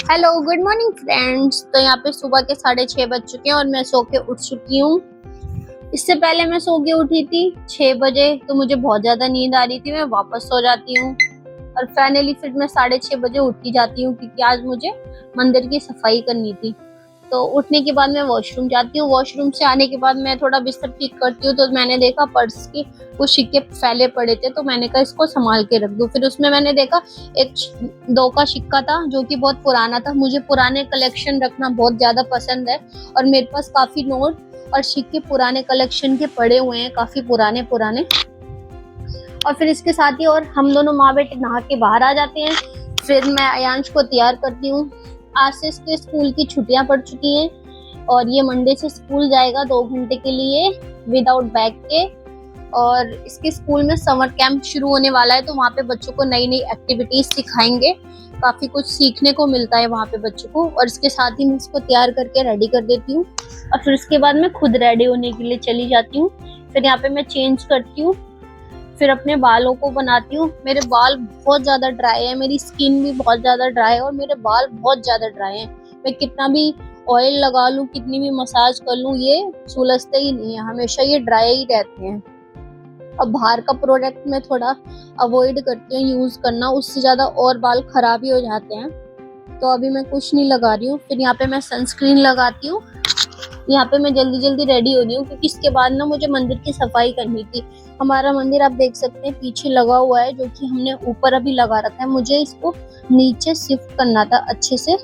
Hello good morning friends. तो यहाँ पे सुबह के 6:30 बज चुके हैं और मैं सो के उठ चुकी हूँ। इससे पहले मैं सो के उठी थी 6 बजे, तो मुझे बहुत ज्यादा नींद आ रही थी, मैं वापस सो जाती हूँ और फाइनली फिर मैं 6:30 बजे उठ ही जाती हूँ क्योंकि आज मुझे मंदिर की सफाई करनी थी। तो उठने के बाद मैं वॉशरूम जाती हूँ। वॉशरूम से आने के बाद मैं थोड़ा बिस्तर ठीक करती हूँ, तो मैंने देखा पर्स के कुछ सिक्के फैले पड़े थे, तो मैंने कहा इसको संभाल के रख दूं। फिर उसमें मैंने देखा एक 2 का सिक्का था जो कि बहुत पुराना था। मुझे पुराने कलेक्शन रखना बहुत ज्यादा पसंद है और मेरे पास काफी नोट और सिक्के पुराने कलेक्शन के पड़े हुए हैं, काफी पुराने पुराने। और फिर इसके साथ ही और हम दोनों माँ बेटे नहा के बाहर आ जाते हैं। फिर मैं अयांश को तैयार करती हूँ। आज से इसके स्कूल की छुट्टियां पड़ चुकी हैं और ये मंडे से स्कूल जाएगा 2 घंटे के लिए विदाउट बैग के। और इसके स्कूल में समर कैंप शुरू होने वाला है, तो वहाँ पे बच्चों को नई नई एक्टिविटीज सिखाएंगे। काफी कुछ सीखने को मिलता है वहाँ पे बच्चों को। और इसके साथ ही मैं इसको तैयार करके रेडी कर देती हूँ और फिर उसके बाद मैं खुद रेडी होने के लिए चली जाती हूँ। फिर यहाँ पे मैं चेंज करती हूँ, फिर अपने बालों को बनाती हूँ। मेरे बाल बहुत ज्यादा ड्राई है, मेरी स्किन भी बहुत ज्यादा ड्राई है और मेरे बाल बहुत ज्यादा ड्राई है। मैं कितना भी ऑयल लगा लूं, कितनी भी मसाज कर लूं, ये सुलझते ही नहीं है, हमेशा ये ड्राई ही रहते हैं। अब बाहर का प्रोडक्ट मैं थोड़ा अवॉइड करती हूँ यूज करना, उससे ज्यादा और बाल खराब ही हो जाते हैं। तो अभी मैं कुछ नहीं लगा रही हूँ। फिर यहाँ पे मैं सनस्क्रीन लगाती हूँ। यहाँ पे मैं जल्दी जल्दी रेडी हो रही हूँ क्योंकि इसके बाद ना मुझे मंदिर की सफाई करनी थी। हमारा मंदिर आप देख सकते हैं पीछे लगा हुआ है, जो कि हमने ऊपर अभी लगा रखा है। मुझे इसको नीचे शिफ्ट करना था अच्छे से।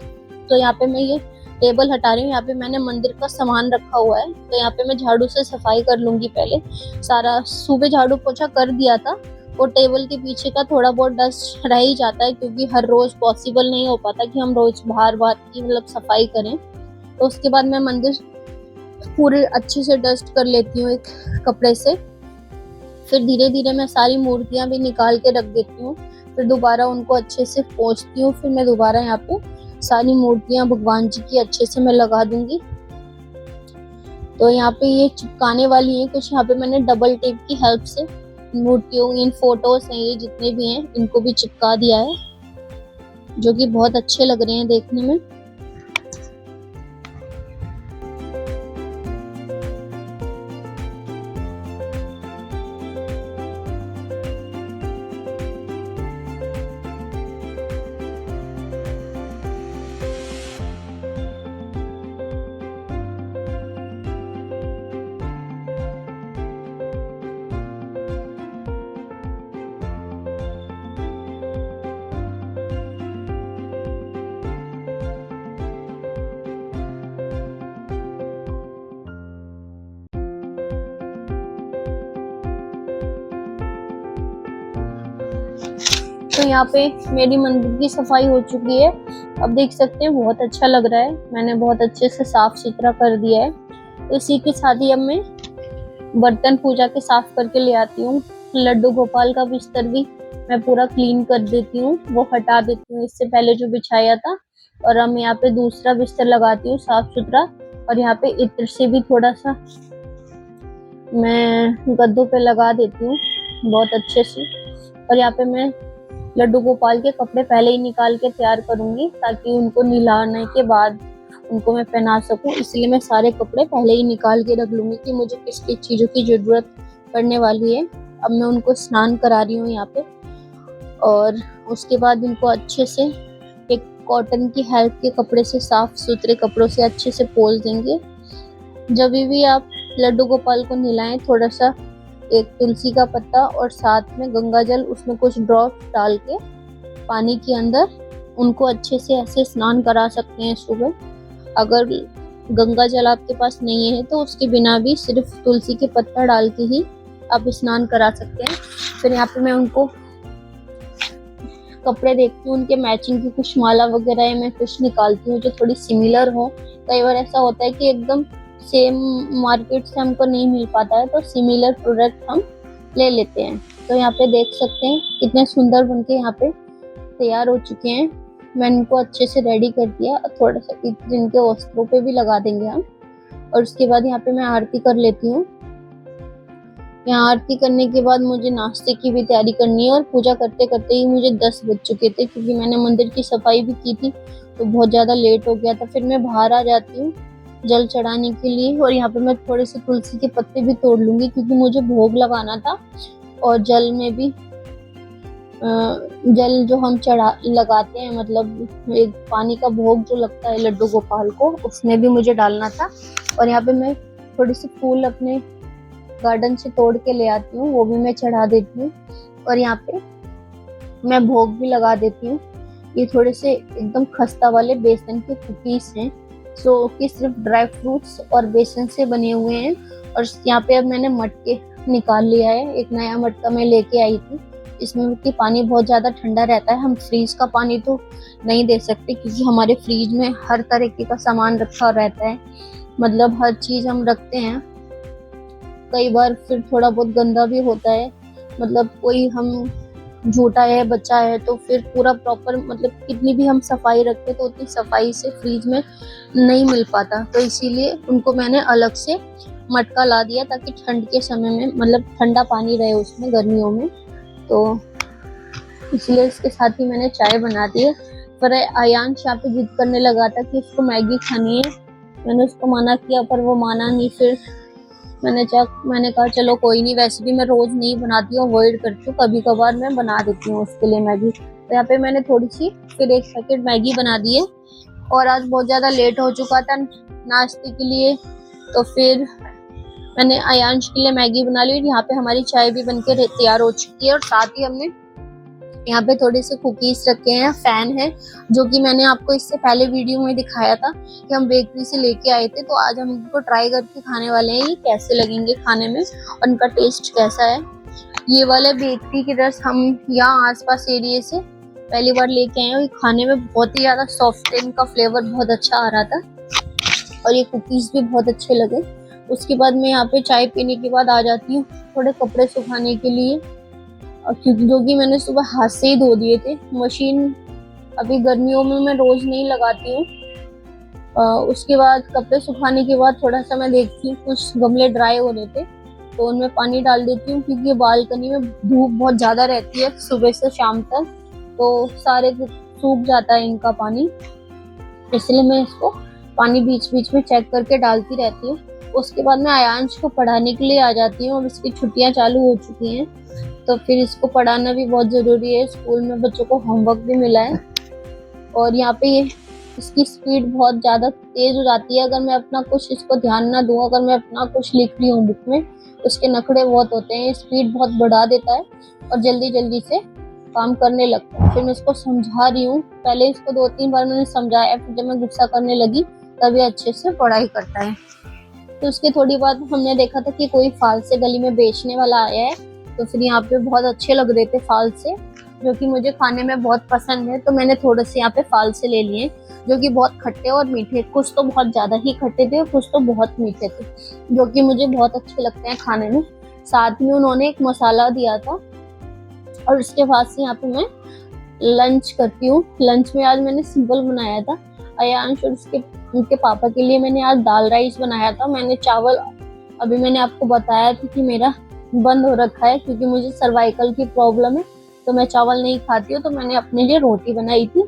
तो यहाँ पे मैं ये टेबल हटा रही हूँ। यहाँ पे मैंने मंदिर का सामान रखा हुआ है, तो यहाँ पे मैं झाड़ू से सफाई कर लूंगी। पहले सारा सुबह झाड़ू पोछा कर दिया था। वो टेबल के पीछे का थोड़ा बहुत डस्ट रह ही जाता है क्योंकि हर रोज पॉसिबल नहीं हो पाता कि हम रोज बाहर बाहर की सफाई करें। तो उसके बाद मैं मंदिर पूरे अच्छे से डस्ट कर लेती हूँ एक कपड़े से। फिर धीरे धीरे मैं सारी मूर्तियां भी निकाल के रख देती हूँ। फिर दोबारा उनको अच्छे से पोंछती हूँ। फिर मैं दोबारा यहाँ पे सारी मूर्तियां भगवान जी की अच्छे से मैं लगा दूंगी। तो यहाँ पे ये चिपकाने वाली है कुछ, यहाँ पे मैंने डबल टेप की हेल्प से मूर्तियों, इन फोटोज हैं ये जितने भी हैं, इनको भी चिपका दिया है, जो कि बहुत अच्छे लग रहे हैं देखने में। तो यहाँ पे मेरी मंदिर की सफाई हो चुकी है। अब देख सकते हैं बहुत अच्छा लग रहा है, मैंने बहुत अच्छे से साफ सुथरा कर दिया है। तो इसी के साथ ही अब मैं बर्तन पूजा के साफ करके ले आती हूँ। लड्डू गोपाल का बिस्तर भी मैं पूरा क्लीन कर देती हूँ, वो हटा देती हूँ इससे पहले जो बिछाया था। और अब यहाँ पे दूसरा बिस्तर लगाती हूँ साफ सुथरा। और यहाँ पे इत्र से भी थोड़ा सा मैं गद्दों पे लगा देती हूँ बहुत अच्छे से। और यहाँ पे मैं लड्डू गोपाल के कपड़े पहले ही निकाल के तैयार करूंगी ताकि उनको नहलाने के बाद उनको मैं पहना सकूं, इसलिए मैं सारे कपड़े पहले ही निकाल के रख लूंगी कि मुझे किस किस चीजों की जरूरत पड़ने वाली है। अब मैं उनको स्नान करा रही हूँ यहाँ पे। और उसके बाद उनको अच्छे से एक कॉटन की हेल्प के कपड़े से, साफ सुथरे कपड़ों से अच्छे से पोंछ देंगे। जब भी आप लड्डू गोपाल को नहलाएं, थोड़ा सा एक तुलसी का पत्ता और साथ में गंगा जल, उसमें कुछ ड्रॉप डाल के पानी के अंदर उनको अच्छे से ऐसे स्नान करा सकते हैं सुबह। अगर गंगा जल आपके पास नहीं है तो उसके बिना भी सिर्फ तुलसी के पत्ता डाल के ही आप स्नान करा सकते हैं। फिर यहाँ पे मैं उनको कपड़े देखती हूँ, उनके मैचिंग की कुछ माला वगैरह मैं कुछ निकालती हूँ जो थोड़ी सिमिलर हो। कई बार ऐसा होता है कि एकदम सेम मार्केट से हमको नहीं मिल पाता है, तो सिमिलर प्रोडक्ट हम ले लेते हैं। तो यहाँ पे देख सकते हैं कितने सुंदर बनके यहाँ पे तैयार हो चुके हैं। मैंने इनको अच्छे से रेडी कर दिया और थोड़ा सा इनके वस्त्रों पे भी लगा देंगे हम। और उसके बाद यहाँ पे मैं आरती कर लेती हूँ। यहाँ आरती करने के बाद मुझे नाश्ते की भी तैयारी करनी है और पूजा करते करते ही मुझे 10 बज चुके थे, क्योंकि मैंने मंदिर की सफाई भी की थी तो बहुत ज़्यादा लेट हो गया था। फिर मैं बाहर आ जाती हूँ जल चढ़ाने के लिए, और यहाँ पे मैं थोड़े से तुलसी के पत्ते भी तोड़ लूंगी क्योंकि मुझे भोग लगाना था। और जल में भी जल जो हम चढ़ा लगाते हैं, मतलब एक पानी का भोग जो लगता है लड्डू गोपाल को, उसमें भी मुझे डालना था। और यहाँ पे मैं थोड़ी सी फूल अपने गार्डन से तोड़ के ले आती हूँ, वो भी मैं चढ़ा देती हूँ। और यहाँ पे मैं भोग भी लगा देती हूँ। ये थोड़े से एकदम खस्ता वाले बेसन के कुकीज हैं, जो कि सिर्फ ड्राई फ्रूट्स और बेसन से बने हुए हैं। और यहाँ पे अब मैंने मटके निकाल लिया है, एक नया मटका मैं लेके आई थी। इसमें कि पानी बहुत ज़्यादा ठंडा रहता है, हम फ्रीज का पानी तो नहीं दे सकते क्योंकि हमारे फ्रीज में हर तरीके का सामान रखा रहता है, मतलब हर चीज़ हम रखते हैं। कई बार फिर थोड़ा बहुत गंदा भी होता है, मतलब कोई हम झूठा है बच्चा है तो फिर पूरा प्रॉपर, मतलब कितनी भी हम सफाई रखते तो उतनी सफाई से फ्रीज में नहीं मिल पाता। तो इसीलिए उनको मैंने अलग से मटका ला दिया ताकि ठंड के समय में मतलब ठंडा पानी रहे उसमें गर्मियों में। तो इसलिए इसके साथ ही मैंने चाय बना दी है। पर आयांश यहाँ पे जिद करने लगा था कि उसको मैगी खानी है। मैंने उसको मना किया पर वो माना नहीं। फिर मैंने कहा चलो कोई नहीं, वैसे भी मैं रोज नहीं बनाती हूँ, अवॉइड करती हूँ, कभी कभार मैं बना देती हूँ उसके लिए मैगी। तो यहाँ पे मैंने थोड़ी सी फिर एक पैकेट मैगी बना दी है। और आज बहुत ज़्यादा लेट हो चुका था नाश्ते के लिए, तो फिर मैंने आयांश के लिए मैगी बना ली। यहाँ पे हमारी चाय भी बनके तैयार हो चुकी है। और साथ ही हमने यहाँ पे थोड़े से कुकीज रखे हैं, फैन है, जो कि मैंने आपको इससे पहले वीडियो में दिखाया था कि हम बेकरी से लेके आए थे। तो आज हम इनको ट्राई करके खाने वाले हैं, ये कैसे लगेंगे खाने में और इनका टेस्ट कैसा है। ये वाले बेकरी के रस हम यहाँ आसपास एरिया से पहली बार लेके आए हैं। ये खाने में बहुत ही ज्यादा सॉफ्ट है, इनका फ्लेवर बहुत अच्छा आ रहा था और ये कुकीज भी बहुत अच्छे लगे। उसके बाद मैं यहाँ पे चाय पीने के बाद आ जाती हूँ थोड़े कपड़े सुखाने के लिए, क्योंकि जो कि मैंने सुबह हाथ से ही धो दिए थे। मशीन अभी गर्मियों में मैं रोज नहीं लगाती हूँ। उसके बाद कपड़े सुखाने के बाद थोड़ा सा मैं देखती हूँ, कुछ गमले ड्राई हो रहे थे तो उनमें पानी डाल देती हूँ, क्योंकि बालकनी में धूप बहुत ज्यादा रहती है सुबह से शाम तक, तो सारे सूख जाता है इनका पानी। इसलिए मैं इसको पानी बीच बीच में चेक करके डालती रहती हूँ। उसके बाद मैं आयांश को पढ़ाने के लिए आ जाती हूँ। अब इसकी छुट्टियां चालू हो चुकी हैं तो फिर इसको पढ़ाना भी बहुत जरूरी है। स्कूल में बच्चों को होमवर्क भी मिला है। और यहाँ पे ये इसकी स्पीड बहुत ज़्यादा तेज हो जाती है अगर मैं अपना कुछ इसको ध्यान ना दूँ। अगर मैं अपना कुछ लिख रही हूँ बुक में तो उसके नखरे बहुत होते हैं, स्पीड बहुत बढ़ा देता है और जल्दी जल्दी से काम करने लगता है। फिर मैं इसको समझा रही हूँ, पहले इसको 2-3 बार मैंने समझाया, फिर जब मैं गुस्सा करने लगी तभी अच्छे से पढ़ाई करता है। तो उसके थोड़ी बाद हमने देखा था कि कोई फाल से गली में बेचने वाला आया है, तो फिर यहाँ पे बहुत अच्छे लग रहे थे फाल से, जो कि मुझे खाने में बहुत पसंद है। तो मैंने थोड़े से यहाँ पे फाल से ले लिए, जो कि बहुत खट्टे और मीठे, कुछ तो बहुत ज्यादा ही खट्टे थे और कुछ तो बहुत मीठे थे, जो कि मुझे बहुत अच्छे लगते हैं खाने में। साथ में उन्होंने एक मसाला दिया था। और उसके बाद से यहाँ पे मैं लंच करती हूँ। लंच में आज मैंने सिंपल बनाया था। आयांश और उनके पापा के लिए मैंने आज दाल राइस बनाया था। मैंने चावल, अभी मैंने आपको बताया था कि मेरा बंद हो रखा है क्योंकि मुझे सर्वाइकल की प्रॉब्लम है, तो मैं चावल नहीं खाती हूँ। तो मैंने अपने लिए रोटी बनाई थी,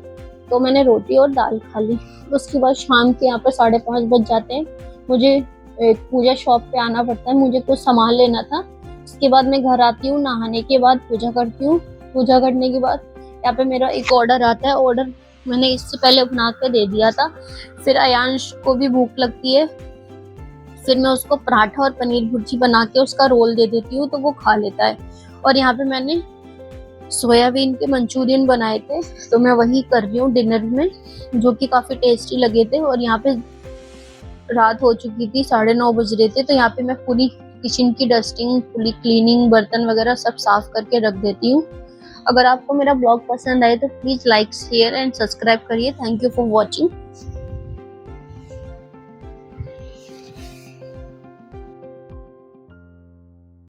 तो मैंने रोटी और दाल खा ली। उसके बाद शाम के यहाँ पे 5:30 बज जाते हैं। मुझे पूजा शॉप पे आना पड़ता है, मुझे कुछ सामान लेना था। उसके बाद मैं घर आती हूँ, नहाने के बाद पूजा करती हूँ। पूजा करने के बाद यहाँ पे मेरा एक ऑर्डर आता है। ऑर्डर मैंने इससे पहले बना के दे दिया था। फिर आयांश को भी भूख लगती है, फिर मैं उसको पराठा और पनीर भुर्जी बना के उसका रोल दे देती हूँ तो वो खा लेता है। और यहाँ पे मैंने सोयाबीन के मंचूरियन बनाए थे, तो मैं वही कर रही हूँ डिनर में, जो कि काफी टेस्टी लगे थे। और यहाँ पे रात हो चुकी थी, 9:30 बज रहे थे, तो यहाँ पे मैं पूरी किचन की डस्टिंग, पूरी क्लीनिंग, बर्तन वगैरह सब साफ करके रख देती हूँ। अगर आपको मेरा ब्लॉग पसंद आए तो please like, share and subscribe करिए। Thank you for watching.